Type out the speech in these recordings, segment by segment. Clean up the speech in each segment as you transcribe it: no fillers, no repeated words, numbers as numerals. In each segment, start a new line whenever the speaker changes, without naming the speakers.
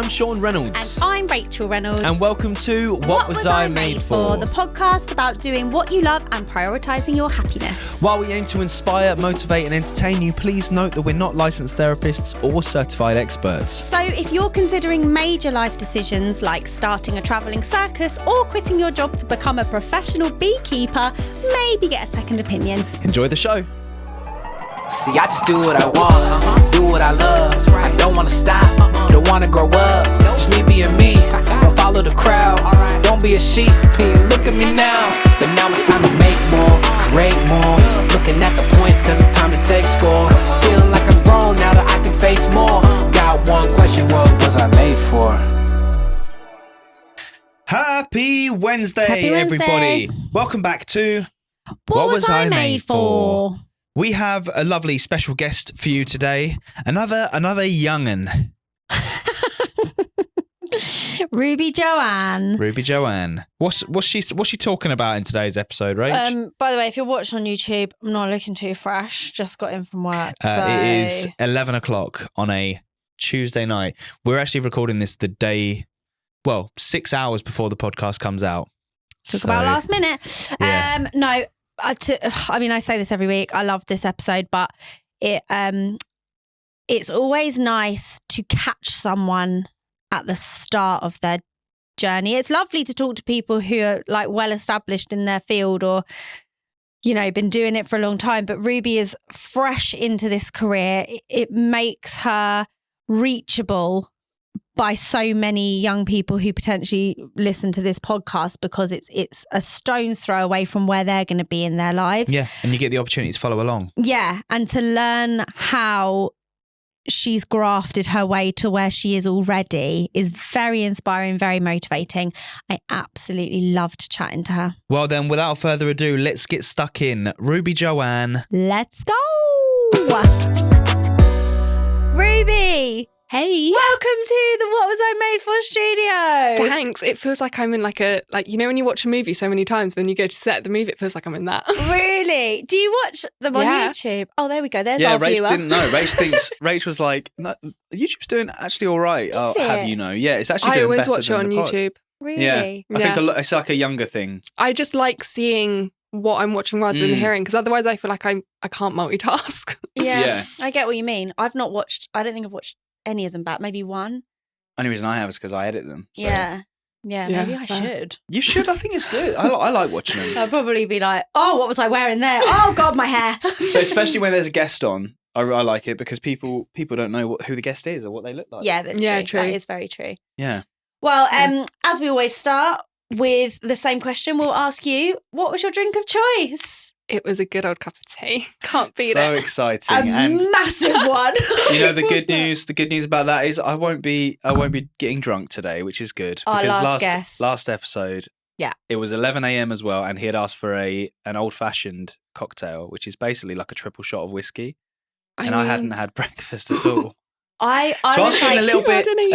I'm Shaun Reynolds.
And I'm Rachael Reynolds.
And welcome to What Was I Made For?
The podcast about doing what you love and prioritising your happiness.
While we aim to inspire, motivate and entertain you, please note that we're not licensed therapists or certified experts.
So if you're considering major life decisions like starting a travelling circus or quitting your job to become a professional beekeeper, maybe get a second opinion.
Enjoy the show.
See, I just do what I want, do what I love. I don't wanna stop, don't wanna grow up. Just me being me, don't follow the crowd. Don't be a sheep, look at me now. But now it's time to make more, create more. Looking at the points cause it's time to take score. Feeling like I'm grown now that I can face more. Got one question, what was I made for?
Happy Wednesday, everybody. Welcome back to
What Was I Made For?
We have a lovely special guest for you today. Another young'un.
Ruby Joanne.
Ruby Joanne. What's she talking about in today's episode, Rach?
By the way, if you're watching on YouTube, I'm not looking too fresh. Just got in from work.
It is 11 o'clock on a Tuesday night. We're actually recording this 6 hours before the podcast comes out.
Talk about last minute.
Yeah.
No, I say this every week. I love this episode, but it's always nice to catch someone at the start of their journey. It's lovely to talk to people who are like well established in their field or, you know, been doing it for a long time. But Ruby is fresh into this career. It makes her reachable by so many young people who potentially listen to this podcast because it's a stone's throw away from where they're going to be in their lives.
Yeah, and you get the opportunity to follow along.
Yeah, and to learn how she's grafted her way to where she is already is very inspiring, very motivating. I absolutely loved chatting to her.
Well then, without further ado, let's get stuck in. Ruby Joanne.
Let's go! Ruby!
Hey.
Welcome to the What Was I Made For studio.
Thanks. It feels like I'm in when you watch a movie so many times, then you go to set of the movie, it feels like I'm in that.
Really? Do you watch them on YouTube? Oh, there we go. There's our
Rach
viewer.
didn't know. Rach was like, no, YouTube's doing actually all right.
Is it?
Have you know? Yeah, it's actually doing
I always
better
watch it
than
on
the pod.
YouTube.
Really?
Yeah, I think it's like a younger thing.
I just like seeing what I'm watching rather than hearing, because otherwise I feel like I can't multitask.
Yeah, I get what you mean. I don't think I've watched any of them back. Maybe one.
Only reason I have is because I edit them. So.
Yeah, maybe I should.
You should. I think it's good. I like watching them.
I'll probably be like, oh, what was I wearing there? Oh, God, my hair.
But especially when there's a guest on, I like it because people don't know who the guest is or what they look like.
Yeah, that's true. That is very true.
Yeah.
Well, as we always start with the same question, we'll ask you, what was your drink of choice?
It was a good old cup of tea. Can't beat
So
it.
exciting.
And massive one.
You know the good news. The good news about that is I won't be getting drunk today, which is good.
Our
Because last episode,
yeah,
it was 11 a.m. as well, and he had asked for an old fashioned cocktail, which is basically like a triple shot of whiskey, I hadn't had breakfast at all.
I
was feeling a little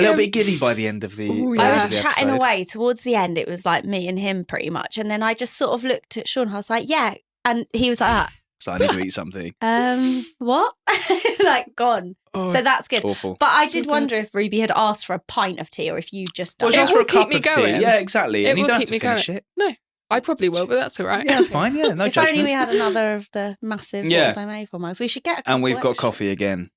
like,
bit giddy by the end of the.
Ooh,
I
yeah.
was
of the
chatting
episode.
away towards the end. It was like me and him pretty much, and then I just sort of looked at Shaun. I was like, yeah. And he was like,
So I need to eat something.
what? Like gone.
Oh,
so that's good.
Awful.
But I
So
did
good.
wonder if Ruby had asked for a pint of tea or if you just
Well,
done
just
It
for
will
a cup
keep me
of tea.
going.
Yeah, exactly.
It
And you
will
don't have
keep
to
me
finish
going.
it.
No, I probably will, but that's all right.
Yeah, that's fine. Yeah, no
If
judgment.
only we had another of the massive What Was I Made For mugs. We should get a couple.
And we've got
extra.
coffee again.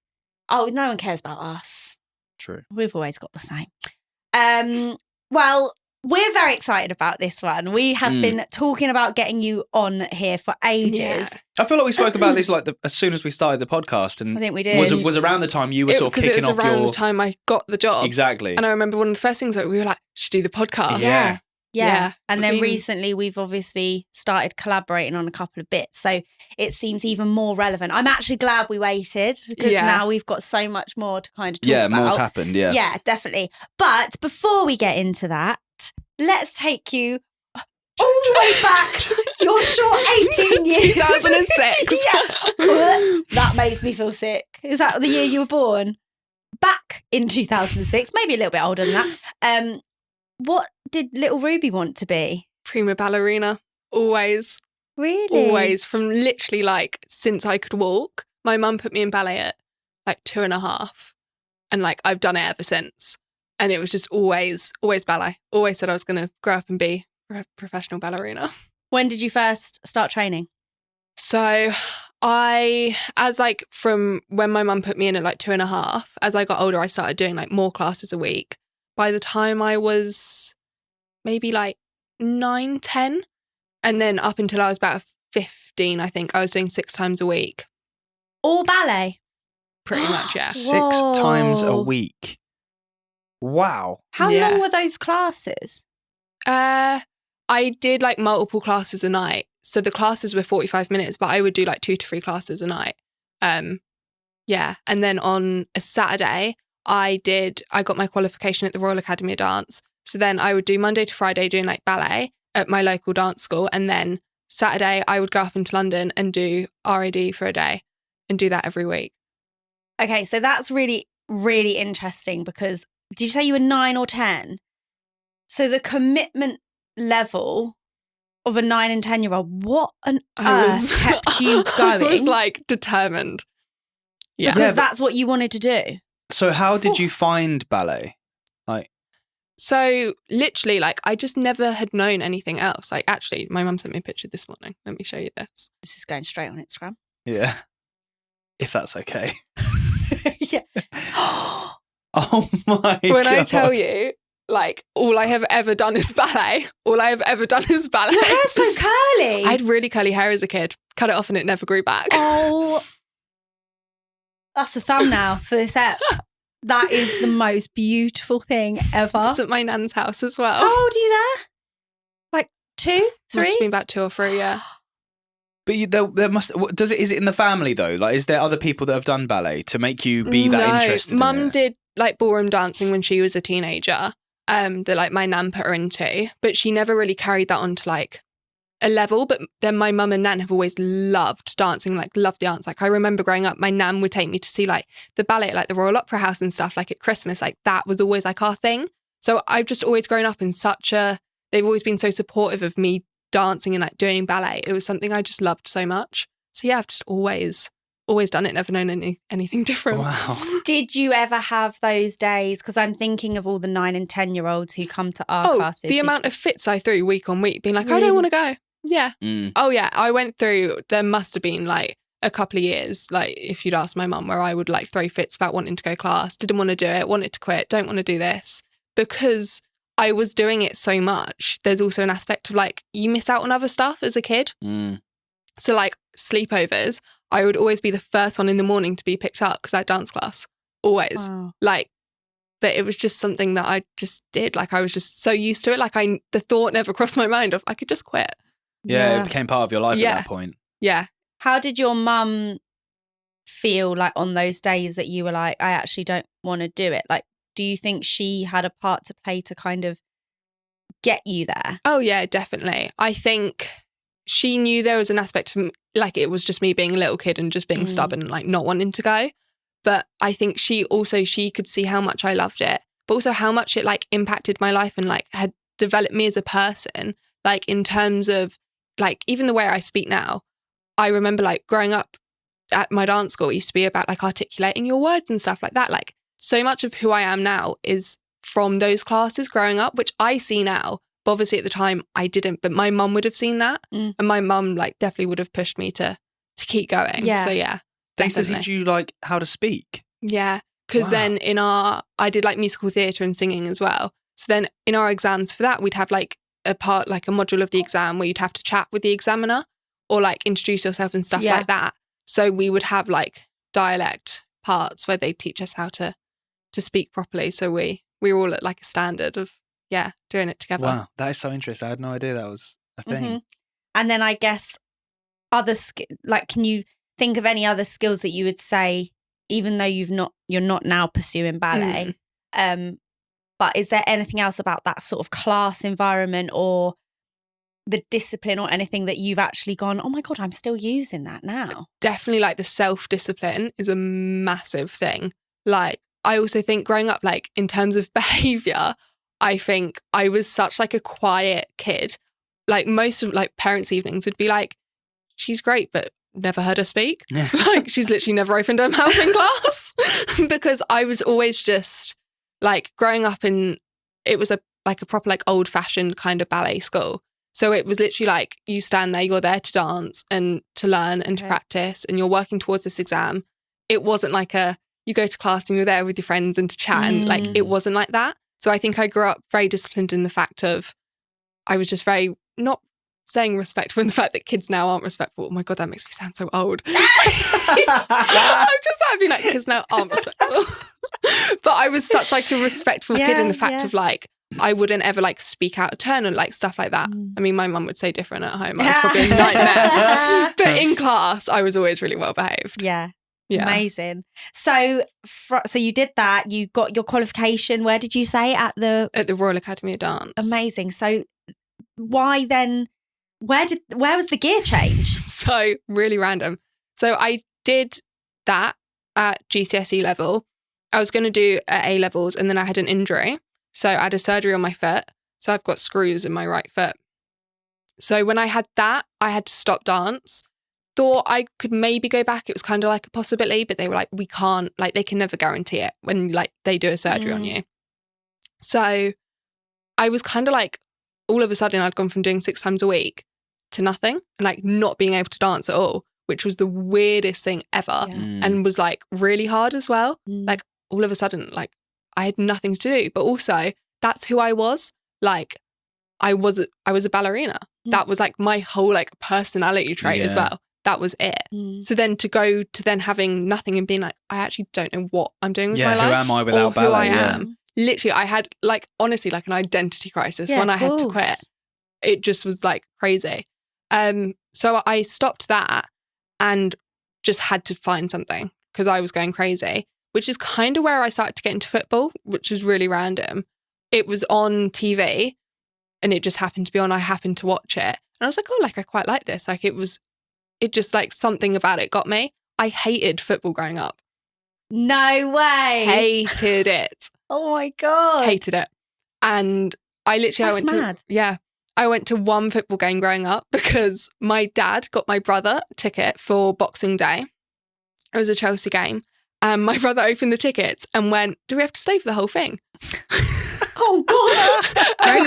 Oh, no one cares about us.
True.
We've always got the same. Well, we're very excited about this one. We have been talking about getting you on here for ages.
Yeah.
I feel like we spoke about this as soon as we started the podcast, and
I think we did.
Was around the time you were sort of
Because
kicking
it was
off
around
your
the time I got the job.
exactly.
And I remember one of the first things that we were like, should do the podcast.
Yeah.
Yeah. And
It's
then
been-
recently we've obviously started collaborating on a couple of bits. So it seems even more relevant. I'm actually glad we waited because
Yeah.
now we've got so much more to kind of talk
Yeah,
about.
more's happened. Yeah.
Yeah, definitely. But before we get into that, let's take you all the way back. Your short 18 years.
2006.
Yeah. That makes me feel sick. Is that the year you were born? Back in 2006, maybe a little bit older than that. What did little Ruby want to be?
Prima ballerina. Always.
Really?
Always. From literally since I could walk. My mum put me in ballet at 2.5. And I've done it ever since. And it was just always ballet. Always said I was going to grow up and be a professional ballerina.
When did you first start training?
So from when my mum put me in at like 2.5, as I got older, I started doing like more classes a week. By the time I was maybe like 9, 10, and then up until I was about 15, I think I was doing 6 times a week.
All ballet?
Pretty much, yeah.
6 times a week. Wow.
How long were those classes?
I did like multiple classes a night. So the classes were 45 minutes, but I would do like 2 to 3 classes a night. Yeah. And then on a Saturday, I got my qualification at the Royal Academy of Dance. So then I would do Monday to Friday doing like ballet at my local dance school. And then Saturday I would go up into London and do RAD for a day and do that every week.
Okay. So that's really, really interesting because did you say you were 9 or 10? So the commitment level of a 9 and 10-year-old, what on earth kept you going?
I was like determined. Yeah.
Because that's what you wanted to do.
So how did you find ballet?
So literally, like, I just never had known anything else. Like, actually, my mum sent me a picture this morning. Let me show you this.
This is going straight on Instagram.
Yeah. If that's okay.
Yeah.
Oh my God.
When I tell you, like, all I have ever done is ballet. All I have ever done is ballet.
Your hair's so curly.
I had really curly hair as a kid. Cut it off and it never grew back.
Oh, that's a thumbnail for this app. That is the most beautiful thing ever.
It's at my nan's house as well.
How old are you there? Like 2, 3?
Must have been about 2 or 3, yeah.
But there must. Is it in the family though? Like, is there other people that have done ballet to make you be that interested?
Mum
in it?
did like ballroom dancing when she was a teenager. That like my nan put her into, but she never really carried that on to like a level. But then my mum and nan have always loved dancing, like loved dance. Like I remember growing up, my nan would take me to see like the ballet, like the Royal Opera House and stuff. Like at Christmas, like that was always like our thing. So I've just always grown up in they've always been so supportive of me dancing and like doing ballet. It was something I just loved so much. So yeah, I've just always done it, never known anything different.
Wow.
Did you ever have those days? Because I'm thinking of all the 9 and 10-year-olds who come to our classes.
The amount of fits I threw week on week, being like, I don't want to go. Yeah.
Mm.
Oh yeah, I went through, there must have been like a couple of years, like if you'd asked my mum, where I would like throw fits about wanting to go class, didn't want to do it, wanted to quit, don't want to do this. Because I was doing it so much, there's also an aspect of like, you miss out on other stuff as a kid.
Mm.
So like sleepovers, I would always be the first one in the morning to be picked up because I had dance class. Always.
Wow.
Like, but it was just something that I just did. Like I was just so used to it. Like the thought never crossed my mind of I could just quit.
Yeah, it became part of your life
Yeah.
at that point.
Yeah.
How did your mum feel like on those days that you were like, I actually don't want to do it? Like, do you think she had a part to play to kind of get you there?
Oh yeah, definitely. I think she knew there was an aspect of like it was just me being a little kid and just being stubborn and like not wanting to go. But I think she could see how much I loved it, but also how much it like impacted my life and like had developed me as a person. Like in terms of like even the way I speak now, I remember like growing up at my dance school, it used to be about like articulating your words and stuff like that. Like so much of who I am now is from those classes growing up, which I see now. But obviously at the time I didn't, but my mum would have seen that. And my mum like definitely would have pushed me to keep going.
Yeah.
So yeah,
They used to
definitely.
teach you like how to speak.
Yeah. Because then I did like musical theatre and singing as well. So then in our exams for that, we'd have like a part, like a module of the exam where you'd have to chat with the examiner or like introduce yourself and stuff like that. So we would have like dialect parts where they'd teach us how to speak properly. So we were all at like a standard of, doing it together.
Wow, that is so interesting. I had no idea that was a thing.
Mm-hmm. And then I guess like, can you think of any other skills that you would say, even though you're not now pursuing ballet, but is there anything else about that sort of class environment or the discipline or anything that you've actually gone, oh my God, I'm still using that now?
Definitely like the self-discipline is a massive thing. Like I also think growing up, like in terms of behaviour, I think I was such like a quiet kid. Like most of like parents' evenings would be like, she's great, but never heard her speak. Like she's literally never opened her mouth in class because I was always just like growing up it was a proper like old fashioned kind of ballet school. So it was literally like you stand there, you're there to dance and to learn and to practice, and you're working towards this exam. It wasn't like you go to class and you're there with your friends and to chat, and like it wasn't like that. So I think I grew up very disciplined in the fact of I was just very not saying respectful in the fact that kids now aren't respectful. Oh my God, that makes me sound so old. I'm just happy like kids now aren't respectful. But I was such like a respectful kid in the fact of like I wouldn't ever like speak out of turn or like stuff like that. I mean, my mum would say different at home. I was probably a nightmare. But in class, I was always really well behaved.
Yeah. Amazing. So you did that. You got your qualification. Where did you say? At the
Royal Academy of Dance.
Amazing. So why then? Where was the gear change?
So really random. So I did that at GCSE level. I was going to do at A levels, and then I had an injury. So I had a surgery on my foot. So I've got screws in my right foot. So when I had that, I had to stop dance. Thought I could maybe go back. It was kind of like a possibility, but they were like, we can't, like they can never guarantee it when like they do a surgery on you. So I was kind of like, all of a sudden I'd gone from doing 6 times a week to nothing and like not being able to dance at all, which was the weirdest thing ever and was like really hard as well. Like all of a sudden, like I had nothing to do, but also that's who I was. Like I was a ballerina. That was like my whole like personality trait as well. That was it. So then to go to then having nothing and being like, I actually don't know what I'm doing with my life.
Who am I without ballet?
Who I am. Literally, I had like, honestly, like an identity crisis when I had to quit. It just was like crazy. So I stopped that and just had to find something because I was going crazy, which is kind of where I started to get into football, which is really random. It was on TV and it just happened to be on. I happened to watch it and I was like, oh, like I quite like this. Like it just like something about it got me. I hated football growing up.
No way.
Hated it.
Oh my God.
Hated it. And I literally, I went to one football game growing up because my dad got my brother a ticket for Boxing Day. It was a Chelsea game. And my brother opened the tickets and went, do we have to stay for the whole thing?
Oh God.
And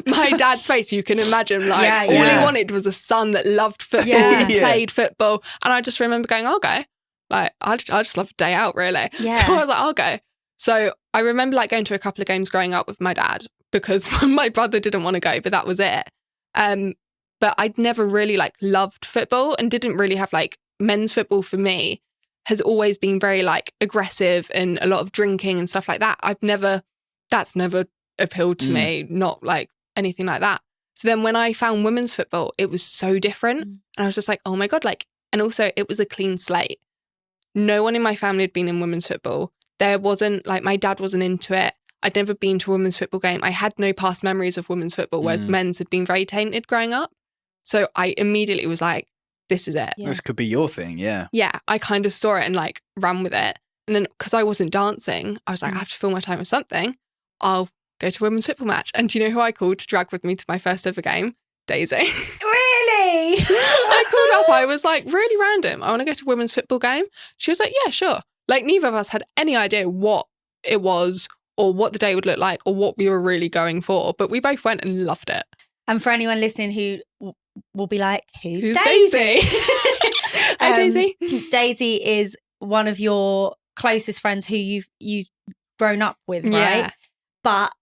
my dad's face, you can imagine, like all he wanted was a son that loved football and played football. And I just remember going, I'll go. Like, I just love a day out, really. Yeah. So I was like, I'll go. So I remember like going to a couple of games growing up with my dad because my brother didn't want to go, but that was it. But I'd never really like loved football and didn't really have like men's football for me has always been very like aggressive and a lot of drinking and stuff like that. That's never appealed to me, not like anything like that. So then when I found women's football, it was so different. And I was just like, oh my God, like, and also it was a clean slate. No one in my family had been in women's football. There wasn't, like, my dad wasn't into it. I'd never been to a women's football game. I had no past memories of women's football, whereas men's had been very tainted growing up. So I immediately was like, this is it.
Yeah. This could be your thing, yeah.
Yeah, I kind of saw it and like ran with it. And then because I wasn't dancing, I was like, I have to fill my time with something. I'll go to a women's football match. And do you know who I called to drag with me to my first ever game? Daisy.
Really?
I called up. I was like, really random. I want to go to a women's football game. She was like, yeah, sure. Like neither of us had any idea what it was or what the day would look like or what we were really going for. But we both went and loved it.
And for anyone listening who will be like, who's Daisy?
Hi, Daisy.
Daisy is one of your closest friends who you've grown up with, right?
Yeah.
But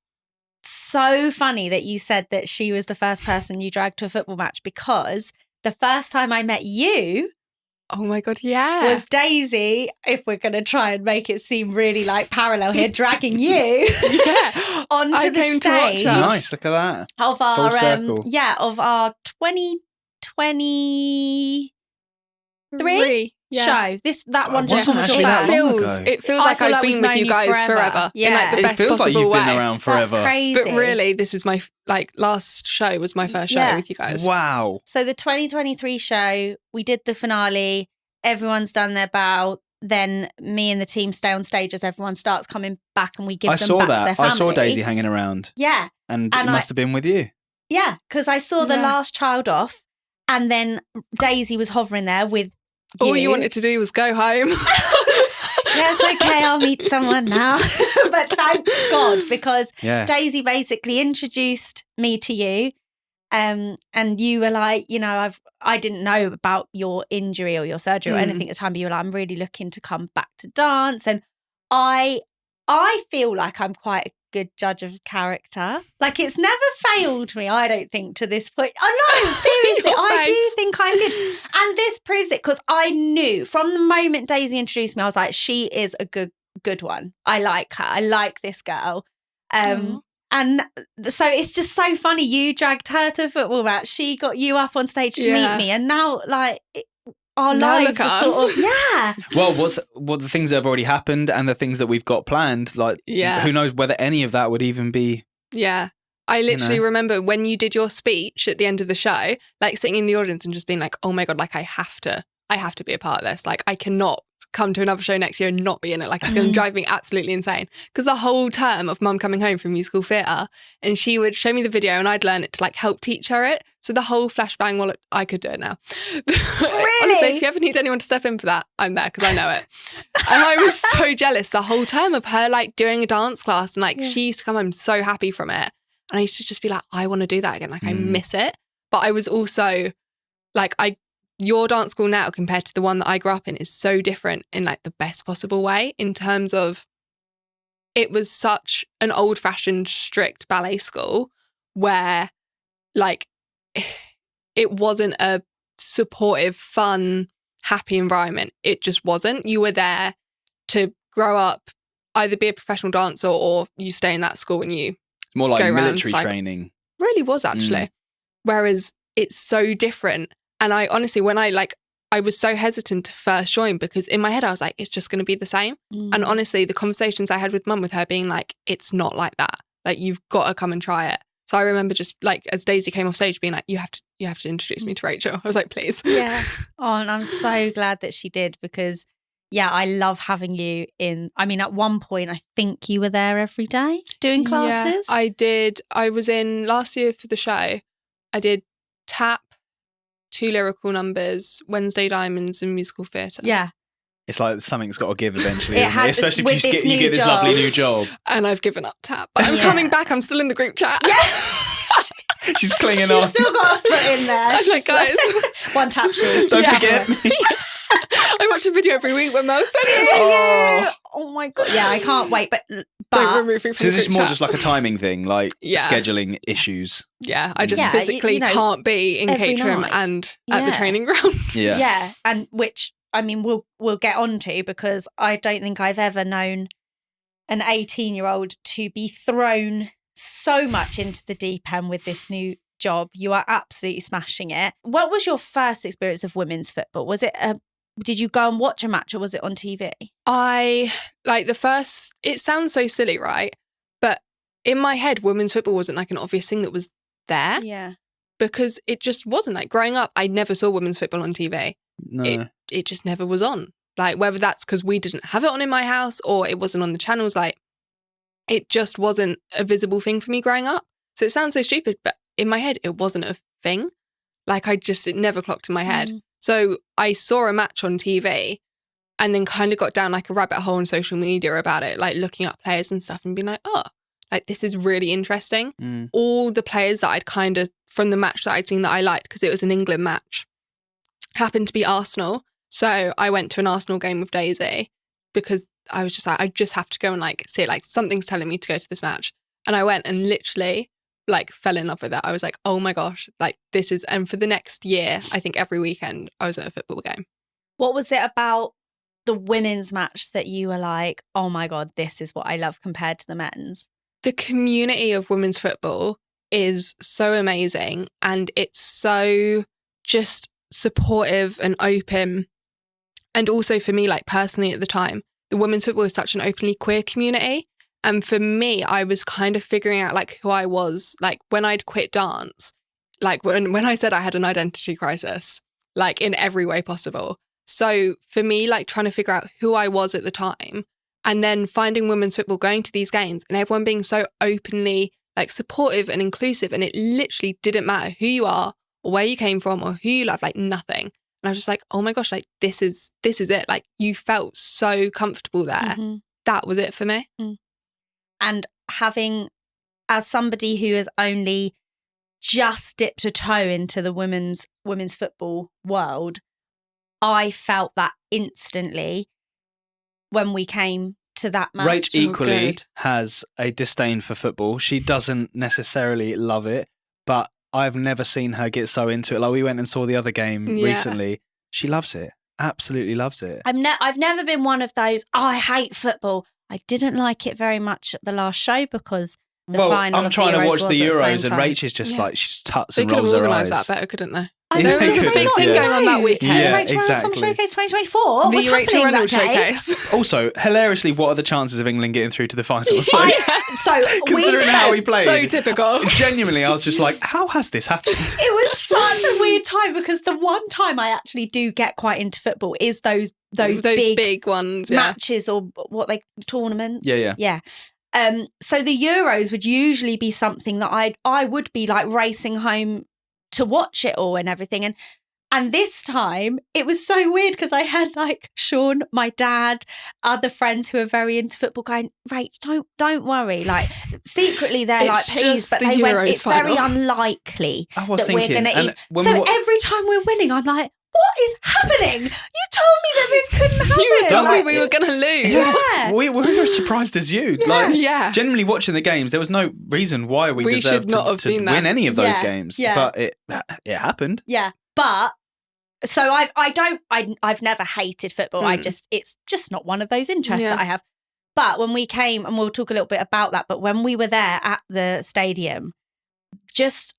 so funny that you said that she was the first person you dragged to a football match because the first time I met you,
oh my God, yeah,
was Daisy, if we're going to try and make it seem really like parallel here, dragging you onto the stage.
Nice, look at that.
Of our, of our 2023 show. That one just
it feels like I've been with you guys forever.
Yeah.
In like the best possible way.
It feels like you've been around forever.
That's crazy.
But really, this is my last show was my first show with you guys.
Wow.
So the 2023 show, we did the finale. Everyone's done their bow. Then me and the team stay on stage as everyone starts coming back and we give them back to their family.
I saw Daisy hanging around.
Yeah.
And it must have been with you.
Yeah, because I saw the last child off and then Daisy was hovering there with you.
All you wanted to do was go home.
Yeah, it's okay, I'll meet someone now. But thank God, because Daisy basically introduced me to you. And you were like, you know, I didn't know about your injury or your surgery or anything at the time, but you were like, I'm really looking to come back to dance. And I feel like I'm quite a good judge of character. Like, it's never failed me, I don't think, to this point. Oh no, seriously, I do think I'm good. And this proves it, because I knew from the moment Daisy introduced me, I was like, she is a good one. I like her. I like this girl. And so it's just so funny. You dragged her to a football match. She got you up on stage to meet me. And now, like, our lives are sort of,
Well, what the things that have already happened and the things that we've got planned, like, who knows whether any of that would even be.
Yeah. I literally remember when you did your speech at the end of the show, like sitting in the audience and just being like, oh my God, like I have to be a part of this. Like, I cannot come to another show next year and not be in it. Like, it's going to drive me absolutely insane. Because the whole term of Mum coming home from musical theatre, and she would show me the video and I'd learn it to like help teach her it. So the whole flashbang, well, I could do it now.
Really?
Honestly, if you ever need anyone to step in for that, I'm there because I know it. And I was so jealous the whole time of her like doing a dance class, and like she used to come home so happy from it. And I used to just be like, I want to do that again. Like, I miss it. But I was also like, your dance school now compared to the one that I grew up in is so different in like the best possible way, in terms of it was such an old-fashioned, strict ballet school where like it wasn't a supportive, fun, happy environment. It just wasn't. You were there to grow up, either be a professional dancer or you stay in that school and you
more like military training.
Really was, actually. Whereas it's so different. And I honestly, when I was so hesitant to first join, because in my head I was like, it's just going to be the same. And honestly, the conversations I had with Mum, with her being like, it's not like that. Like, you've got to come and try it. So I remember just like, as Daisy came off stage, being like, you have to introduce me to Rachel. I was like, please.
Yeah. Oh, and I'm so glad that she did, because I love having you in. I mean, at one point, I think you were there every day doing classes.
Yeah, I did. I was in last year for the show. I did tap, 2 lyrical numbers, Wednesday Diamonds, and musical theatre.
Yeah.
It's like something's got to give eventually,
especially
if you get this lovely new job.
And I've given up tap. But I'm coming back. I'm still in the group chat.
Yeah.
She's clinging on.
She's still got a foot in there.
I'm like, guys.
One tap sheet.
Don't forget me.
I watch a video every week when Mel said
it. Oh my God. Yeah, I can't wait. But
don't remove me from
so
the
is this
group
more
chat.
just like a timing thing, like scheduling issues?
Yeah, I just physically can't be in Caterham and at the training ground.
Yeah. Yeah, and which, I mean, we'll get on to, because I don't think I've ever known an 18-year-old to be thrown so much into the deep end with this new job. You are absolutely smashing it. What was your first experience of women's football? Was it did you go and watch a match, or was it on TV?
It sounds so silly, right? But in my head, women's football wasn't like an obvious thing that was there.
Yeah.
Because it just wasn't. Like, growing up, I never saw women's football on TV.
No.
It just never was on. Like, whether that's because we didn't have it on in my house or it wasn't on the channels, like, it just wasn't a visible thing for me growing up. So it sounds so stupid, but in my head, it wasn't a thing. Like, it never clocked in my head. So I saw a match on TV and then kind of got down like a rabbit hole on social media about it, like looking up players and stuff and being like, oh, like, this is really interesting. All the players that I'd kind of, from the match that I'd seen that I liked, because it was an England match, happened to be Arsenal. So I went to an Arsenal game with Daisy because I was just like, I just have to go and like see it. Like, something's telling me to go to this match. And I went and literally like fell in love with it. I was like, oh my gosh, like, this is, and for the next year, I think every weekend I was at a football game.
What was it about the women's match that you were like, oh my God, this is what I love compared to the men's?
The community of women's football is so amazing, and it's so just supportive and open. And also for me, like, personally at the time, the women's football is such an openly queer community. And for me, I was kind of figuring out like who I was, like when I'd quit dance, like when I said I had an identity crisis, like in every way possible. So for me, like trying to figure out who I was at the time, and then finding women's football, going to these games and everyone being so openly like supportive and inclusive. And it literally didn't matter who you are or where you came from or who you love, like nothing. And I was just like, oh my gosh, like this is it. Like you felt so comfortable there.
Mm-hmm.
That was it for me.
And having, as somebody who has only just dipped a toe into the women's football world, I felt that instantly when we came to that match.
Rach equally has a disdain for football. She doesn't necessarily love it, but I've never seen her get so into it. Like we went and saw the other game recently. She loves it. Absolutely loves it.
I've never been one of those, I hate football. I didn't like it very much at the last show because the final
I'm trying to watch the Euros and
Rach
Rach is just like, she tuts
They
and
could have
rolls her
organised
eyes.
that better, couldn't they?
There
was a big thing going on that weekend.
Yeah,
Rachel Reynolds
exactly.
Summer Showcase 2024.
The
What's
Rachael
happening
Reynolds
that day?
showcase.
Also, hilariously, what are the chances of England getting through to the final? Considering how we played.
So typical.
Genuinely, I was just like, how has this happened?
It was such a weird time because the one time I actually do get quite into football is those
big ones,
matches or what they tournaments.
Yeah.
So the Euros would usually be something that I would be like racing home to watch it all and everything. And this time it was so weird because I had like Shaun, my dad, other friends who are very into football going, Rach, don't worry. Like secretly they're
It's
like, please, but
the
they went,
Euros
it's
final.
very unlikely
I was
that we're
thinking,
going to
and
eat.
when
So
we wa-
every time we're winning, I'm like, what is happening? You told me that this couldn't happen.
You told me
Like,
we were going to lose.
Yeah.
We were as surprised as you. Like,
Yeah.
Generally watching the games, there was no reason why we
We
deserved
should not
to
have been there.
win any of those
Yeah,
games.
yeah.
But it happened.
Yeah, but so I've never hated football. It's just not one of those interests that I have. But when we came, and we'll talk a little bit about that, but when we were there at the stadium, just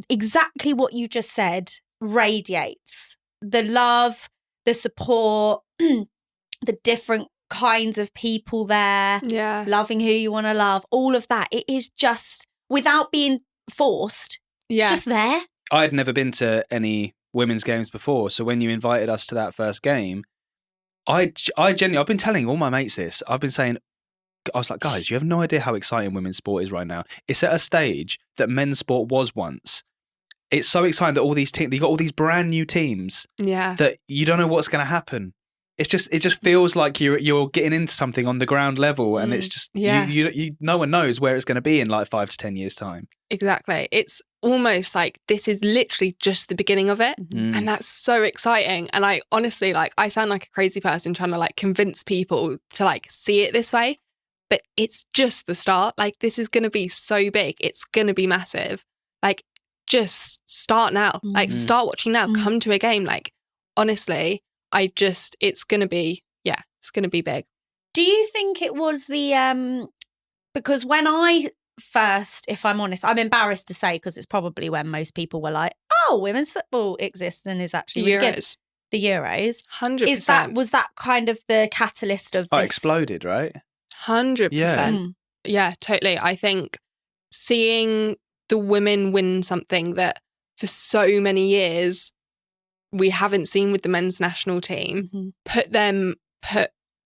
exactly what you just said radiates. The love, the support, the different kinds of people there, loving who you want to love, all of that. It is just, without being forced, it's just there.
I had never been to any women's games before, so when you invited us to that first game, I genuinely, I've been telling all my mates this. I've been saying, I was like, guys, you have no idea how exciting women's sport is right now. It's at a stage that men's sport was once. It's so exciting that all these teams, you got all these brand new teams that you don't know what's going to happen. It just feels like you're getting into something on the ground level, and it's just you no one knows where it's going to be in like 5 to 10 years time.
Exactly. It's almost like this is literally just the beginning of it, and that's so exciting. And I honestly, like, I sound like a crazy person trying to like convince people to like see it this way, but it's just the start. Like, this is going to be so big. It's going to be massive. Like, just start now. Like, start watching now. Come to a game. Like, honestly, it's going to be, it's going to be big.
Do you think it was the, because when I first, if I'm honest, I'm embarrassed to say, because it's probably when most people were like, oh, women's football exists and is actually really good. The Euros.
100%.
Was that kind of the catalyst of this?
It exploded, right?
100%. Yeah, totally. I think seeing the women win something that for so many years we haven't seen with the men's national team, put them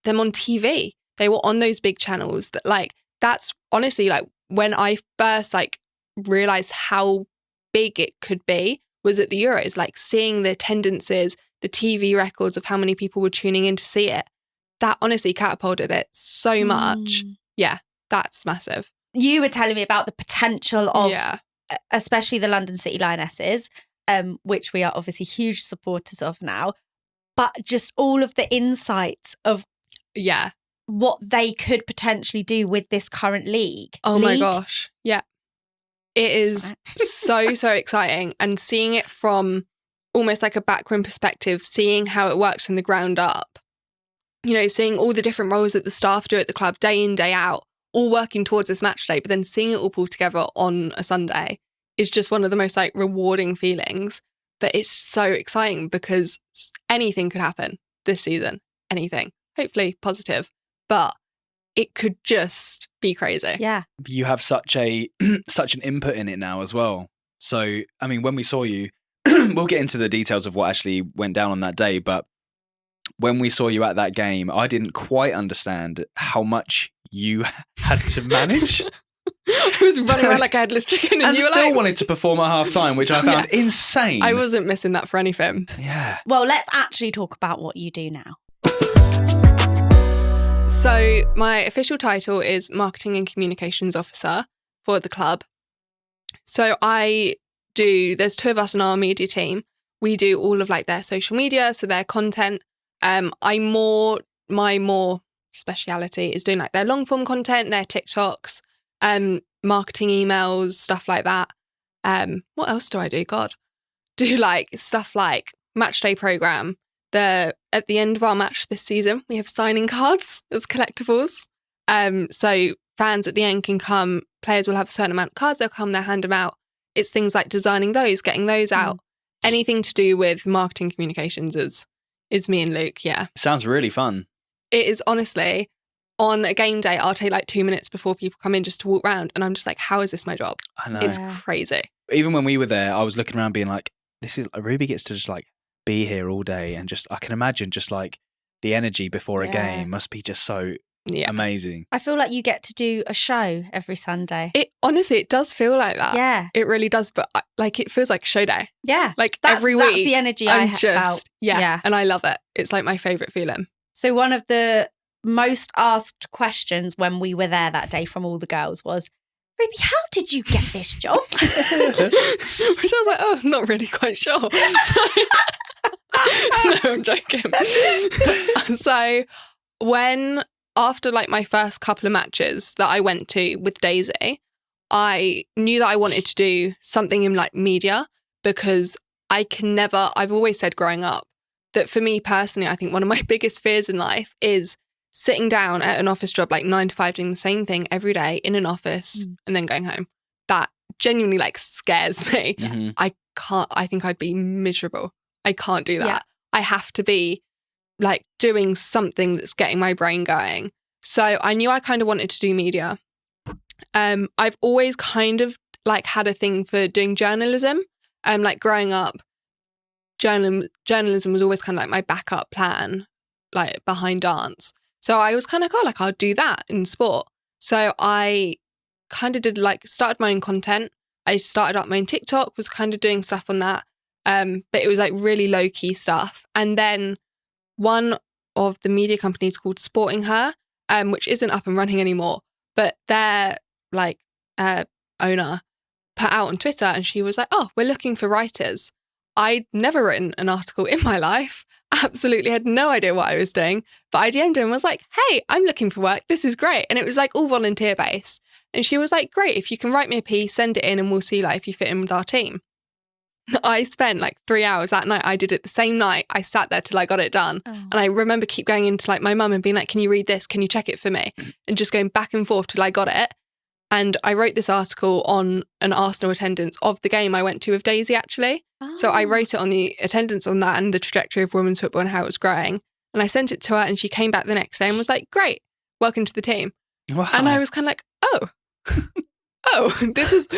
on TV. They were on those big channels. That, like, that's honestly, like, when I first like realized how big it could be was at the Euros, like seeing the attendances, the TV records of how many people were tuning in to see it. That honestly catapulted it so much. Yeah, that's massive.
You were telling me about the potential of, especially the London City Lionesses, which we are obviously huge supporters of now, but just all of the insights of what they could potentially do with this current league.
Oh my gosh. Yeah. It is so exciting. And seeing it from almost like a backroom perspective, seeing how it works from the ground up, you know, seeing all the different roles that the staff do at the club day in, day out, all working towards this match day, but then seeing it all pull together on a Sunday is just one of the most like rewarding feelings. But it's so exciting because anything could happen this season. Anything. Hopefully positive. But it could just be crazy.
Yeah.
You have such an input in it now as well. So, I mean, when we saw you, we'll get into the details of what actually went down on that day, but when we saw you at that game, I didn't quite understand how much you had to manage.
I was running around like a headless chicken, and you were
still
like,
wanted to perform at half time, which I found insane.
I wasn't missing that for anything.
Yeah.
Well, let's actually talk about what you do now.
So my official title is Marketing and Communications Officer for the club. So there's 2 of us on our media team. We do all of like their social media, so their content. My more speciality is doing like their long form content, their TikToks, marketing emails, stuff like that. What else do I do? God, do like stuff like match day program. At the end of our match this season, we have signing cards as collectibles. So fans at the end can come. Players will have a certain amount of cards. They'll come, they'll hand them out. It's things like designing those, getting those out. Anything to do with marketing communications is me and Luke. Yeah,
Sounds really fun.
it is honestly. On a game day, I'll take like 2 minutes before people come in just to walk around, and I'm just like, how is this my job?
I know.
It's crazy.
Even when we were there, I was looking around being like, Ruby gets to just like be here all day, and just I can imagine just like the energy before a game must be just so amazing.
I feel like you get to do a show every Sunday.
It honestly, it does feel like that.
Yeah.
It really does. But like, it feels like show day.
Yeah.
Like
That's
week.
That's the energy I felt.
Yeah. And I love it. It's like my favourite feeling.
So one of the most asked questions when we were there that day from all the girls was, Ruby, how did you get this job?
Which I was like, oh, I'm not really quite sure. No, I'm joking. So after like my first couple of matches that I went to with Daisy, I knew that I wanted to do something in like media, because I've always said growing up that for me personally, I think one of my biggest fears in life is sitting down at an office job, like 9 to 5, doing the same thing every day in an office and then going home. That genuinely like scares me.
Mm-hmm.
I think I'd be miserable. I can't do that.
Yeah.
I have to be like doing something that's getting my brain going. So I knew I kind of wanted to do media. I've always kind of like had a thing for doing journalism. Like growing up, journalism was always kind of like my backup plan, like behind dance. So I was kind of like, I'll do that in sport. So I kind of started my own content. I started up my own TikTok, was kind of doing stuff on that. But it was like really low key stuff. And then one of the media companies called Sporting Her, which isn't up and running anymore, but their like owner put out on Twitter, and she was like, oh, we're looking for writers. I'd never written an article in my life. Absolutely had no idea what I was doing. But I DM'd her and was like, hey, I'm looking for work. This is great. And it was like all volunteer based. And she was like, great, if you can write me a piece, send it in and we'll see like if you fit in with our team. I spent like 3 hours that night. I did it the same night. I sat there till I got it done. Oh. And I remember keep going into like my mum and being like, can you read this? Can you check it for me? And just going back and forth till I got it. And I wrote this article on an Arsenal attendance of the game I went to with Daisy, actually. Oh. So I wrote it on the attendance on that and the trajectory of women's football and how it was growing. And I sent it to her, and she came back the next day and was like, great, welcome to the team.
Wow.
And I was kind of like, this is...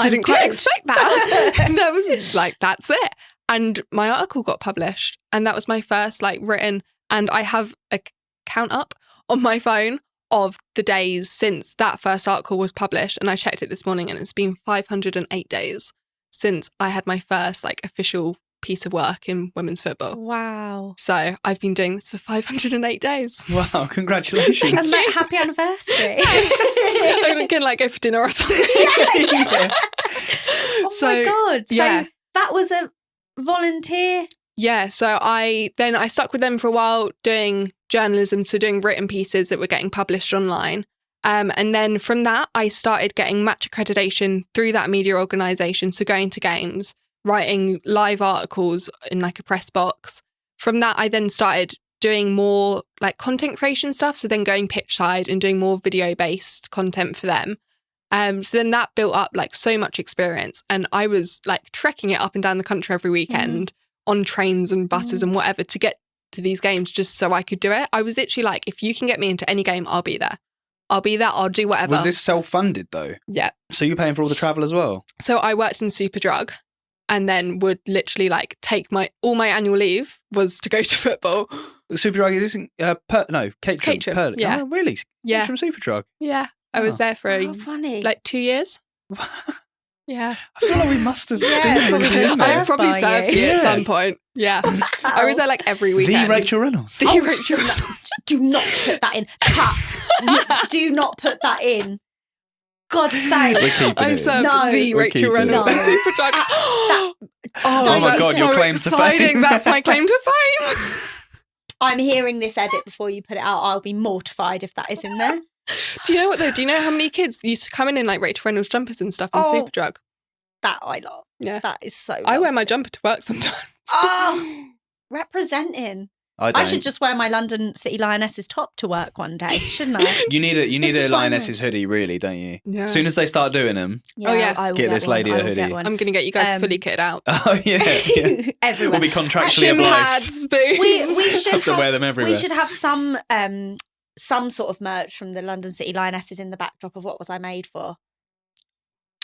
Didn't quite expect that. And that was like, that's it. And my article got published, and that was my first like written, and I have a count up on my phone of the days since that first article was published. And I checked it this morning, and it's been 508 days since I had my first like official piece of work in women's football.
Wow.
So I've been doing this for 508 days.
Wow, congratulations.
And like, happy anniversary.
I can like go for dinner or something.
Yeah. Oh my God. So that was a volunteer.
Yeah. So I stuck with them for a while doing journalism, so doing written pieces that were getting published online. And then from that, I started getting match accreditation through that media organisation. So going to games, writing live articles in like a press box. From that, I then started doing more like content creation stuff. So then going pitch side and doing more video based content for them. So then that built up like so much experience, and I was like trekking it up and down the country every weekend on trains and buses and whatever to get to these games just so I could do it. I was literally like, if you can get me into any game, I'll be there. I'll do whatever.
Was this self-funded though?
Yeah.
So you're paying for all the travel as well?
So I worked in Superdrug, and then would literally like take all my annual leave was to go to football.
Superdrug is Caterham.
Yeah.
Oh, really?
Yeah.
From Superdrug?
Yeah. I was there for
Oh, funny.
like 2 years. Yeah.
I feel like we must have
Yeah,
seen
probably
Ruby,
been
isn't
served
it?
I probably
by
served
you.
you at
Yeah.
some point. Yeah. I was there like every weekend.
The Rachel Reynolds.
The Rachel
Do not put that in. Cut. Do not put that in. God's sake.
We're keeping
I
it.
served
No.
the
We're
Rachel
keeping
Reynolds
it.
and
No.
Superdrug.
Oh my
that's
God,
so
your claim to
exciting.
fame.
That's my claim to fame.
I'm hearing this edit before you put it out. I'll be mortified if that is in there.
Do you know what though? Do you know how many kids used to come in like Rachel Reynolds jumpers and stuff on
Oh.
Superdrug?
That I love.
Yeah.
That is so
I wear
lovely.
my jumper to work sometimes.
Oh, representing.
I don't.
I should just wear my London City Lionesses top to work one day, shouldn't I?
You need
This
a
is what I'm
Lionesses hoodie, really, don't you?
Yeah.
As soon as they start doing them.
Yeah,
Oh, yeah.
I will
Get this lady
one.
a
I will get
hoodie.
one.
I'm going to get you guys
Um,
fully kitted out.
Oh yeah, yeah.
Everywhere.
We'll be contractually
Shin
obliged.
pads, spoons.
we should
Have to
have,
wear them everywhere.
we should have some sort of merch from the London City Lionesses in the backdrop of What Was I Made For?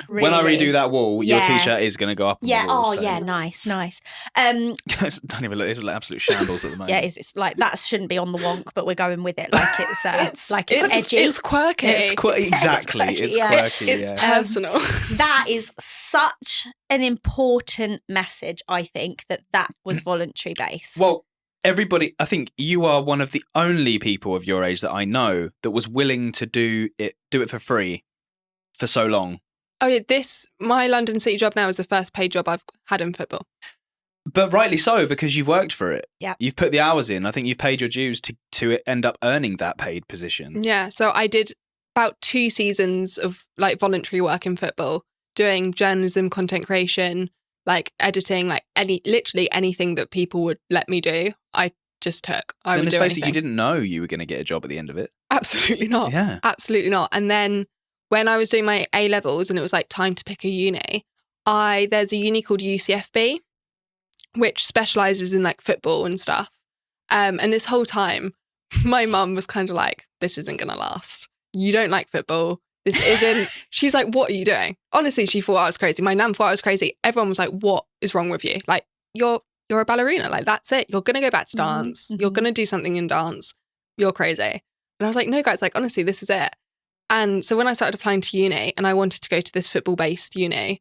When I
Really.
redo that wall, your
Yeah.
T-shirt is going to go up. On
Yeah.
the wall,
Oh,
so.
yeah. Nice. Nice.
Don't even look. It's like absolute shambles at the moment.
Yeah. It's like that shouldn't be on the wonk, but we're going with it like it's like it's edgy.
It's quirky.
It's exactly.
quirky,
It's
yeah.
quirky.
It's
yeah.
personal.
That is such an important message. I think that was voluntary based.
Well, everybody, I think you are one of the only people of your age that I know that was willing to do it for free for so long.
Oh yeah, my London City job now is the first paid job I've had in football.
But rightly so, because you've worked for it.
Yeah.
You've put the hours in. I think you've paid your dues to end up earning that paid position.
Yeah, so I did about 2 seasons of like voluntary work in football, doing journalism, content creation, like editing, like literally anything that people would let me do. I just took. I
And
would
let's
do
face it,
anything.
you didn't know you were going to get a job at the end of it.
Absolutely not.
Yeah.
Absolutely not. And then when I was doing my A levels and it was like time to pick a uni, there's a uni called UCFB, which specializes in like football and stuff. And this whole time, my mum was kind of like, "This isn't going to last. You don't like football. This isn't." She's like, "What are you doing?" Honestly, she thought I was crazy. My nan thought I was crazy. Everyone was like, "What is wrong with you? Like, you're a ballerina. Like, that's it. You're going to go back to dance.
Mhm.
You're going to do something in dance. You're crazy." And I was like, "No, guys, like, honestly, this is it." And so when I started applying to uni and I wanted to go to this football-based uni,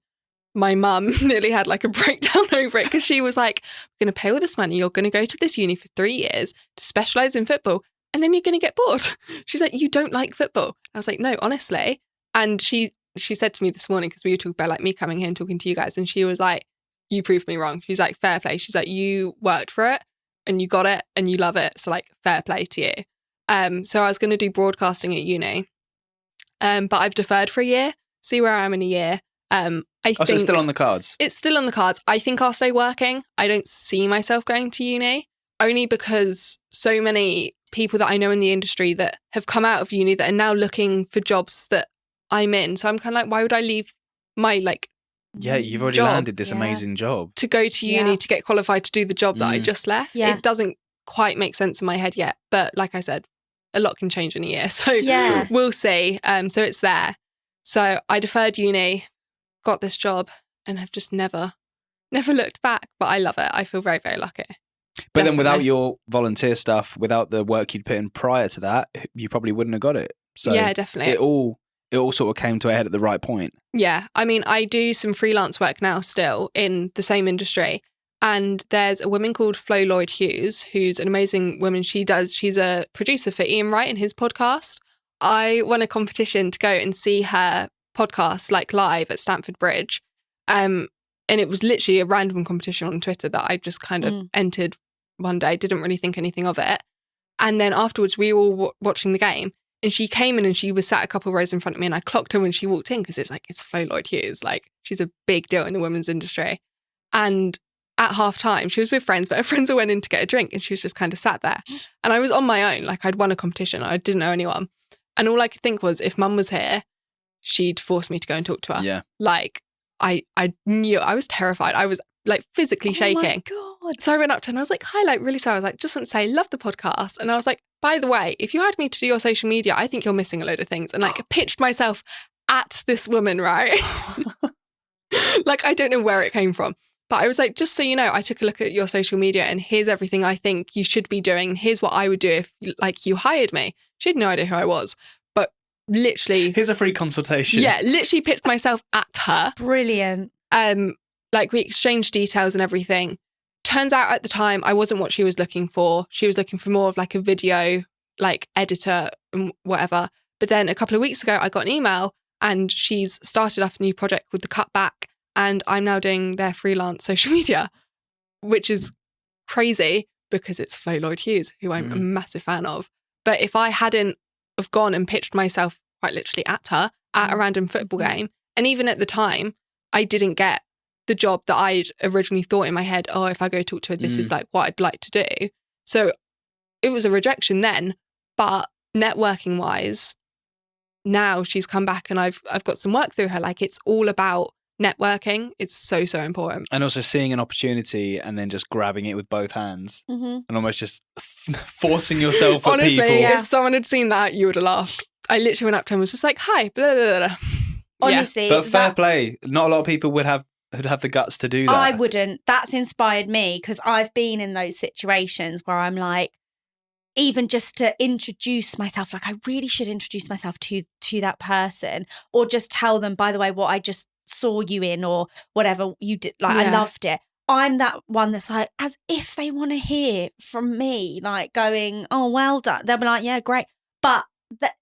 my mum nearly had like a breakdown over it because she was like, "We're going to pay all this money. You're going to go to this uni for 3 years to specialise in football and then you're going to get bored." She's like, "You don't like football." I was like, "No, honestly." And she said to me this morning, because we were talking about like me coming here and talking to you guys, and she was like, "You proved me wrong." She's like, "Fair play." She's like, "You worked for it and you got it and you love it. So like, fair play to you." So I was going to do broadcasting at uni. But I've deferred for a year, see where I am in a year. I think
So it's still on the cards.
it's still on the cards. I think I'll stay working. I don't see myself going to uni, only because so many people that I know in the industry that have come out of uni that are now looking for jobs that I'm in. So I'm kind of like, why would I leave my like
Yeah, you've already
job,
landed this
yeah.
amazing job.
to go to uni
Yeah.
to get qualified to do the job that I
Mm.
just left?
Yeah.
It doesn't quite make sense in my head yet. But like I said, a lot can change in a year. So
Yeah.
we'll see. So it's there. So I deferred uni, got this job, and have just never looked back. But I love it. I feel very, very lucky.
But then without
Definitely.
your volunteer stuff, without the work you'd put in prior to that, you probably wouldn't have got it. So
Yeah, definitely.
it all sort of came to a head at the right point.
Yeah. I mean, I do some freelance work now still in the same industry. And there's a woman called Flo Lloyd-Hughes, who's an amazing woman. She's a producer for Ian Wright and his podcast. I won a competition to go and see her podcast like live at Stamford Bridge. And it was literally a random competition on Twitter that I just kind of entered one day, didn't really think anything of it. And then afterwards we were all watching the game. And she came in and she was sat a couple of rows in front of me, and I clocked her when she walked in because it's Flo Lloyd-Hughes. Like, she's a big deal in the women's industry. And at half time, she was with friends, but her friends all went in to get a drink and she was just kind of sat there. And I was on my own. Like, I'd won a competition. I didn't know anyone. And all I could think was, if mum was here, she'd force me to go and talk to her.
Yeah.
Like, I knew, I was terrified. I was like physically shaking.
Oh my God.
So I went up to her and I was like, "Hi, like, really sorry." I was like, "Just want to say, love the podcast." And I was like, "By the way, if you had me to do your social media, I think you're missing a load of things." And like pitched myself at this woman, right? Like, I don't know where it came from. But I was like, "Just so you know, I took a look at your social media and here's everything I think you should be doing. Here's what I would do if like you hired me." She had no idea who I was. But literally.
Here's a free consultation.
Yeah, literally pitched myself at her.
Brilliant.
Like we exchanged details and everything. Turns out at the time I wasn't what she was looking for. She was looking for more of like a video like editor and whatever. But then a couple of weeks ago I got an email and she's started up a new project with The Cutback and I'm now doing their freelance social media, which is crazy because it's Flo Lloyd-Hughes, who I'm a massive fan of. But if I hadn't have gone and pitched myself quite literally at her at a random football game, and even at the time, I didn't get the job that I'd originally thought in my head, oh, if I go talk to her, this is like what I'd like to do. So it was a rejection then, but networking wise, now she's come back and I've got some work through her. Like it's all about networking. It's so, so important.
And also seeing an opportunity and then just grabbing it with both hands and almost just forcing yourself at
Honestly,
people.
if someone had seen that, you would have laughed. I literally went up to him and was just like, hi, blah, blah, blah.
Honestly.
But fair play. Not a lot of people would have the guts to do that.
I wouldn't. That's inspired me because I've been in those situations where I'm like, even just to introduce myself, like I really should introduce myself to that person, or just tell them, by the way, what I just saw you in, or whatever you did. Like I loved it. I'm that one that's like, as if they want to hear from me, like going, oh, well done. They'll be like, yeah, great. But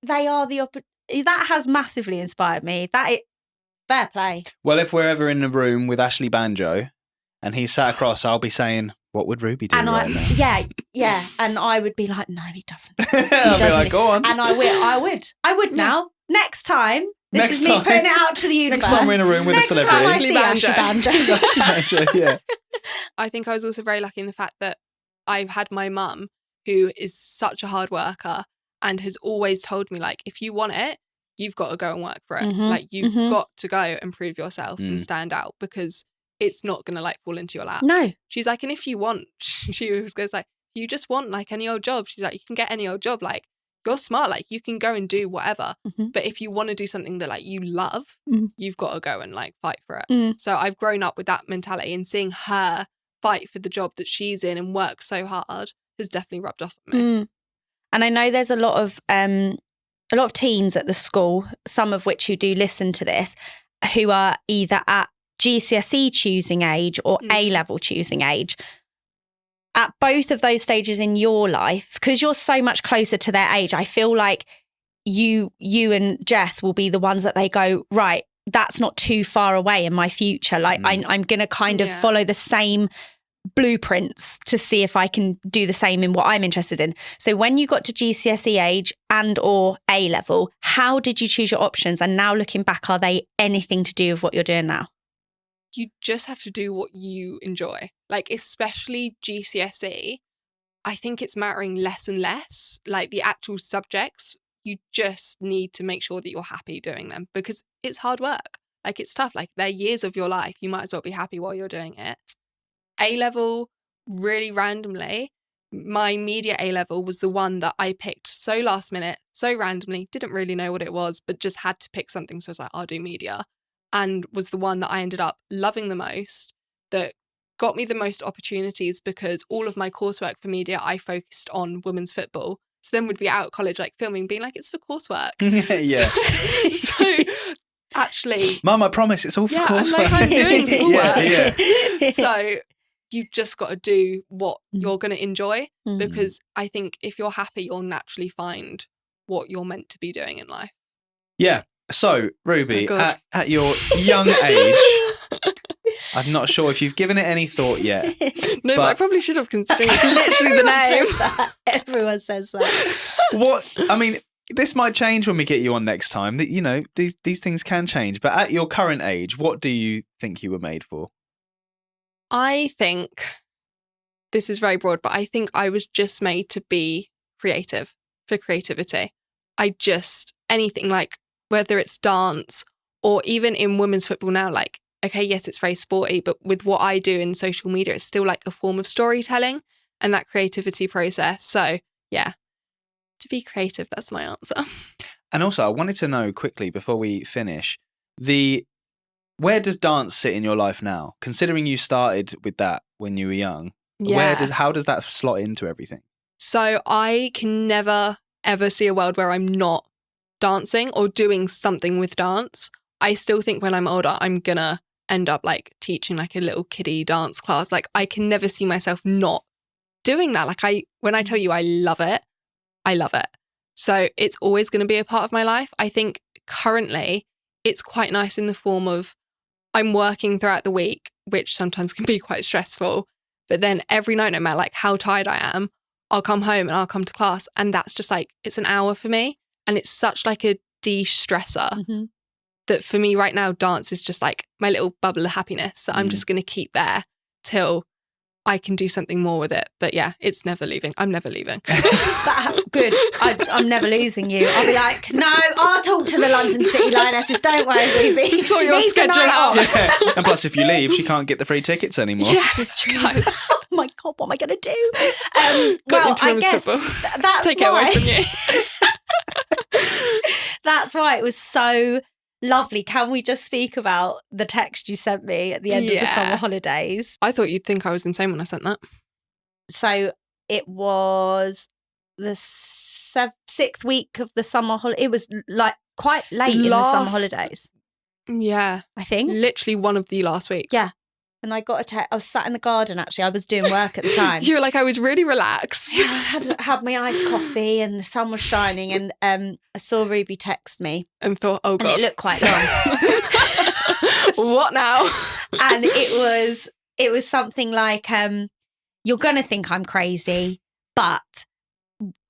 they are that has massively inspired me. Fair play.
Well, if we're ever in a room with Ashley Banjo and he's sat across, I'll be saying, what would Ruby do right now?
Yeah. And I would be like, no, he doesn't.
I'll be like, go on.
And I would now. Next time. This is me putting it out to the universe.
Next time we're in a room with a celebrity.
Next time I see Ashley Banjo.
Yeah.
I think I was also very lucky in the fact that I've had my mum, who is such a hard worker and has always told me, like, if you want it, you've got to go and work for it. Like, you've got to go and prove yourself and stand out, because it's not going to like fall into your lap.
No.
She's like, and if you want, she always goes like, you just want like any old job. She's like, you can get any old job. Like, you're smart. Like, you can go and do whatever. But if you want to do something that like you love, you've got to go and like fight for it. So I've grown up with that mentality, and seeing her fight for the job that she's in and work so hard has definitely rubbed off on me.
And I know there's a lot of teens at the school, some of which who do listen to this, who are either at GCSE choosing age or A-level choosing age. At both of those stages in your life, because you're so much closer to their age, I feel like you and Jess will be the ones that they go, right, that's not too far away in my future. Like I'm going to kind of follow the same blueprints to see if I can do the same in what I'm interested in. So when you got to GCSE age and or A-level, how did you choose your options? And now looking back, are they anything to do with what you're doing now?
You just have to do what you enjoy. Like, especially GCSE, I think it's mattering less and less. Like, the actual subjects, you just need to make sure that you're happy doing them, because it's hard work. Like, it's tough. Like, they're years of your life. You might as well be happy while you're doing it. A-level, really randomly, my media A-level was the one that I picked so last minute, so randomly, didn't really know what it was, but just had to pick something. So I was like, I'll do media. And was the one that I ended up loving the most, that got me the most opportunities, because all of my coursework for media, I focused on women's football. So then we'd be out at college, like filming, being like, it's for coursework.
Yeah.
So actually...
Mum, I promise it's all for coursework.
I'm doing schoolwork.
Yeah.
So you just got to do what you're going to enjoy, because I think if you're happy, you'll naturally find what you're meant to be doing in life.
Yeah. So, Ruby, at your young age, I'm not sure if you've given it any thought yet.
No, but I probably should have, considering it's literally the name.
Everyone says that.
I mean, this might change when we get you on next time. That, you know, these things can change. But at your current age, what do you think you were made for?
I think, this is very broad, but I think I was just made to be creative, for creativity. Anything like, whether it's dance or even in women's football now, like, okay, yes, it's very sporty, but with what I do in social media, it's still like a form of storytelling and that creativity process. So yeah, to be creative, that's my answer.
And also, I wanted to know quickly before we finish, where does dance sit in your life now? Considering you started with that when you were young, how does that slot into everything?
So I can never, ever see a world where I'm not dancing or doing something with dance. I still think when I'm older, I'm gonna end up like teaching like a little kiddie dance class. Like I can never see myself not doing that. Like when I tell you I love it, I love it. So it's always going to be a part of my life. I think currently it's quite nice in the form of I'm working throughout the week, which sometimes can be quite stressful. But then every night, no matter like how tired I am, I'll come home and I'll come to class. And that's just like, it's an hour for me. And it's such like a de-stressor that for me right now, dance is just like my little bubble of happiness that I'm just going to keep there till I can do something more with it. But yeah, it's never leaving. I'm never leaving.
Good. I'm never losing you. I'll be like, no, I'll talk to the London City Lionesses. Don't worry, Ruby.
Sort
She
your
needs a
schedule
night
out.
off.
Yeah. And plus, if you leave, she can't get the free tickets anymore.
Yeah,
This is true.
guys.
Oh my God, what am I going to do?
Got
Well,
into
I
women's
guess
football.
that's
Take it
why.
away from you.
That's why it was so lovely. Can we just speak about the text you sent me at the end of the summer holidays?
I thought you'd think I was insane when I sent that.
So it was the 6th week of the summer holiday. It was like quite late in the summer holidays,
Yeah.
I think.
Literally one of the last weeks.
Yeah. And I got a text. I was sat in the garden, actually. I was doing work at the time.
You were like, I was really relaxed.
Yeah, I had my iced coffee and the sun was shining, and I saw Ruby text me,
And thought, oh
and
God.
it looked quite long.
What now?
And it was something like, you're going to think I'm crazy, but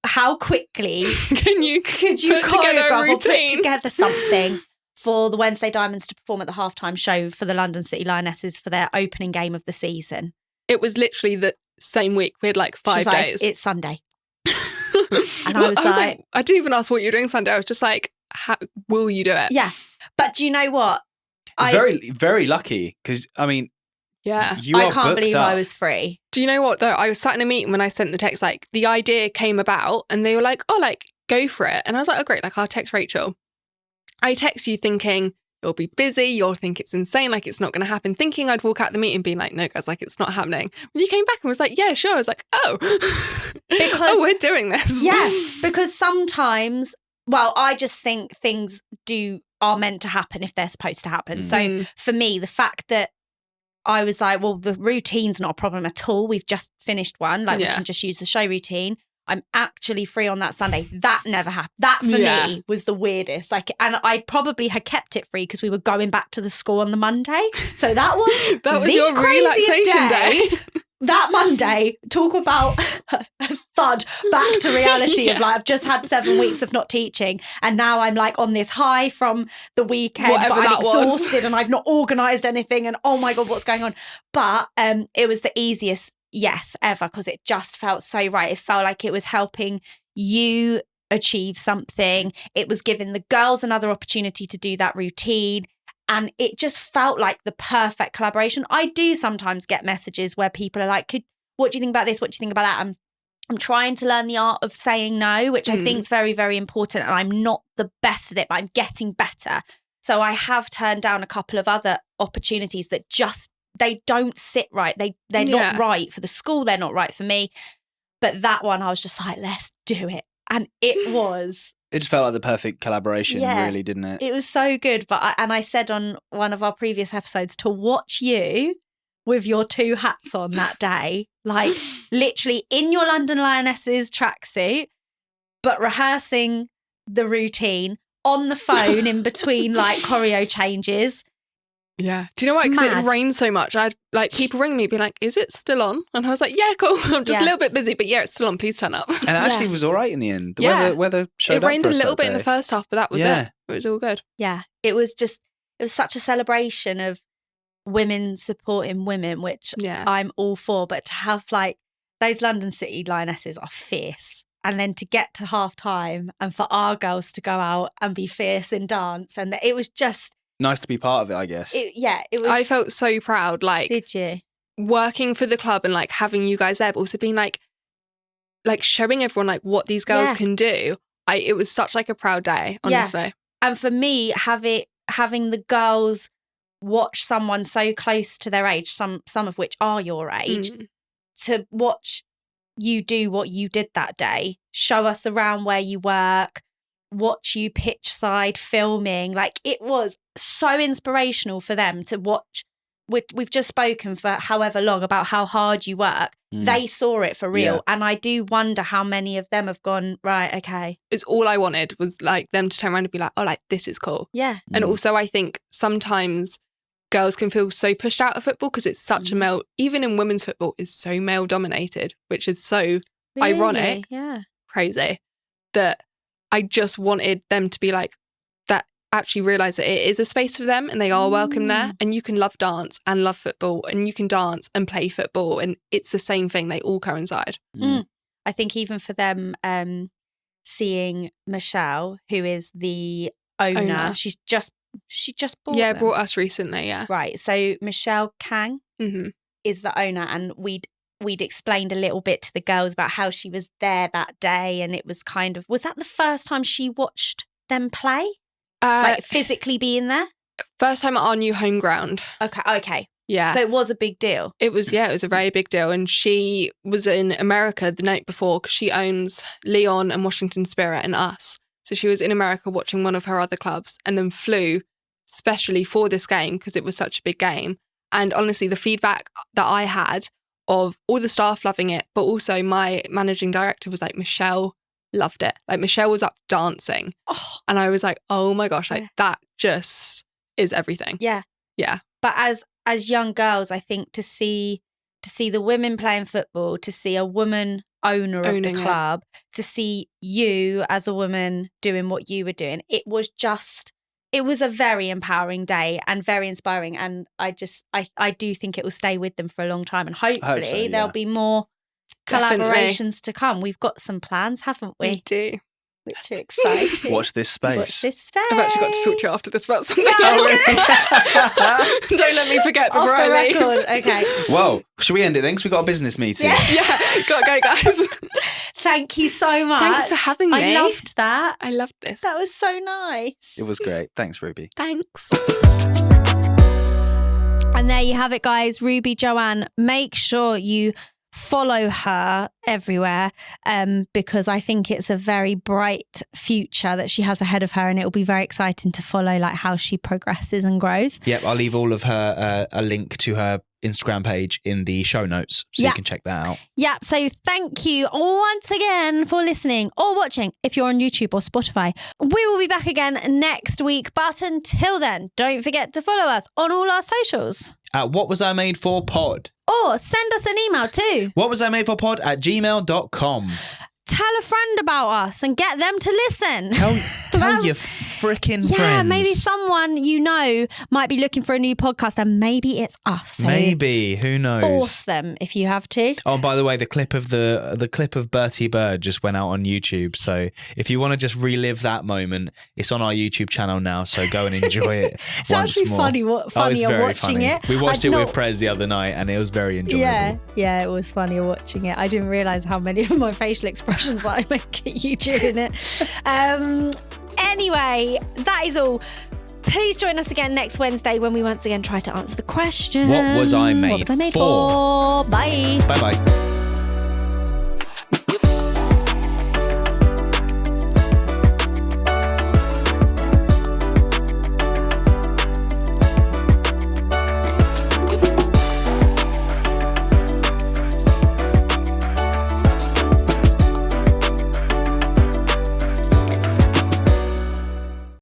how quickly could you
put together a
choreograph or put
routine?
together something for the Wednesday Diamonds to perform at the halftime show for the London City Lionesses for their opening game of the season?
It was literally the same week. We had like
She
5
was like,
days.
it's Sunday. And I was like,
I didn't even ask what you were doing Sunday. I was just like, how will you do it?
yeah. But do you know what?
Very, very lucky because, I mean,
Yeah.
you
I
are
can't
booked
believe
up.
I was free.
Do you know what though? I was sat in a meeting when I sent the text, like the idea came about and they were like, oh, like go for it. And I was like, oh, great. Like I'll text Rachel. I text you thinking you'll be busy. You'll think it's insane. Like it's not going to happen. Thinking I'd walk out the meeting being like, no, guys, like it's not happening. When you came back and was like, yeah, sure. I was like, oh,
Because
we're doing this.
Yeah, because sometimes, well, I just think things are meant to happen if they're supposed to happen. So for me, the fact that I was like, well, the routine's not a problem at all. We've just finished one. Like we can just use the show routine. I'm actually free on that Sunday. That never happened. That for me was the weirdest. Like, and I probably had kept it free because we were going back to the school on the Monday. So that was the
your
craziest
relaxation day.
That Monday, talk about a thud back to reality of like, I've just had 7 weeks of not teaching and now I'm like on this high from the weekend,
Whatever
but I'm
that was.
exhausted and I've not organised anything and oh my God, what's going on? But it was the easiest yes ever because it just felt so right. It felt like it was helping you achieve something. It was giving the girls another opportunity to do that routine. And it just felt like the perfect collaboration. I do sometimes get messages where people are like, what do you think about this? What do you think about that? I'm trying to learn the art of saying no, which I think is very, very important. And I'm not the best at it, but I'm getting better. So I have turned down a couple of other opportunities that just, they don't sit right. They're not right for the school. They're not right for me. But that one, I was just like, let's do it. And it was...
It just felt like the perfect collaboration, really, didn't it?
It was so good. But I said on one of our previous episodes to watch you with your 2 hats on that day, like literally in your London Lionesses tracksuit, but rehearsing the routine on the phone in between like choreo changes.
Yeah. Do you know why? Because
Mad.
it rained so much. I had like people ring me being like, is it still on? And I was like, yeah, cool. I'm just a little bit busy, but yeah, it's still on. Please turn up.
And it actually was all right in the end. The weather showed
it
up
rained
for
a
us
little
that
bit in the
day.
first half, but that was it. It was all good.
Yeah. It was such a celebration of women supporting women, which I'm all for. But to have like those London City Lionesses are fierce. And then to get to half time and for our girls to go out and be fierce in dance. And it was just...
Nice to be part of it, I guess.
It was...
I felt so proud, like...
Did you?
Working for the club and like having you guys there, but also being like showing everyone like what these girls can do. It was such like a proud day, honestly.
Yeah. And for me, having the girls watch someone so close to their age, some of which are your age, to watch you do what you did that day, show us around where you work, watch you pitch side filming. Like, it was so inspirational for them to watch. We've just spoken for however long about how hard you work. They saw it for real. And I do wonder how many of them have gone, right, okay.
It's all I wanted was like them to turn around and be like, oh, like, this is cool.
Yeah.
And also I think sometimes girls can feel so pushed out of football because it's such a male, even in women's football, is so male dominated, which is so ironic, crazy, that I just wanted them to be like, that actually realise that it is a space for them and they are welcome there, and you can love dance and love football, and you can dance and play football, and it's the same thing. They all coincide.
I think even for them, seeing Michelle, who is the owner. she just bought them.
Brought us recently,
Right, so Michelle Kang is the owner, and we'd explained a little bit to the girls about how she was there that day, and it was kind of, was that the first time she watched them play? Like physically being there?
First time at our new home ground.
Okay.
Yeah.
So it was a big deal.
It was a very big deal. And she was in America the night before because she owns Leon and Washington Spirit and us. So she was in America watching one of her other clubs and then flew specially for this game because it was such a big game. And honestly, the feedback that I had of all the staff loving it, but also my managing director was like, Michelle loved it. Like, Michelle was up dancing. And I was like, oh my gosh, like that just is everything.
Yeah. But as young girls, I think to see the women playing football, to see a woman owning the club, to see you as a woman doing what you were doing, it was a very empowering day and very inspiring. And I do think it will stay with them for a long time. And hopefully there'll be more collaborations to come. We've got some plans, haven't we?
We do.
Which are exciting.
Watch this space.
I've actually got to talk to you after this about something. Don't let me forget before I leave.
Okay.
Well, should we end it then? Because we got a business meeting.
Yeah, gotta go, guys.
Thank you so much.
Thanks for having me.
I loved that.
I loved this.
That was so nice.
It was great. Thanks, Ruby.
Thanks.
And there you have it, guys. Ruby Joanne. Make sure you follow her everywhere, because I think it's a very bright future that she has ahead of her, and it will be very exciting to follow like how she progresses and grows.
Yep, I'll leave all of her a link to her Instagram page in the show notes so you can check that out.
Yeah, so thank you once again for listening or watching if you're on YouTube or Spotify. We will be back again next week, but until then, don't forget to follow us on all our socials.
At What Was I Made For Pod.
Or send us an email too.
whatwasImadefOrPod@gmail.com.
Tell a friend about us and get them to listen.
Tell your freaking friends.
Yeah, maybe someone you know might be looking for a new podcast, and maybe it's us. So
maybe, who knows?
Force them if you have to.
Oh, and by the way, the clip of Bertie Bird just went out on YouTube. So if you want to just relive that moment, it's on our YouTube channel now. So go and enjoy it.
It's actually funny watching it.
We watched it with Prez the other night, and it was very enjoyable.
Yeah, it was funnier watching it. I didn't realise how many of my facial expressions I make at you during it. Anyway, that is all. Please join us again next Wednesday when we once again try to answer the question.
What was I made
for? Bye.
Bye-bye.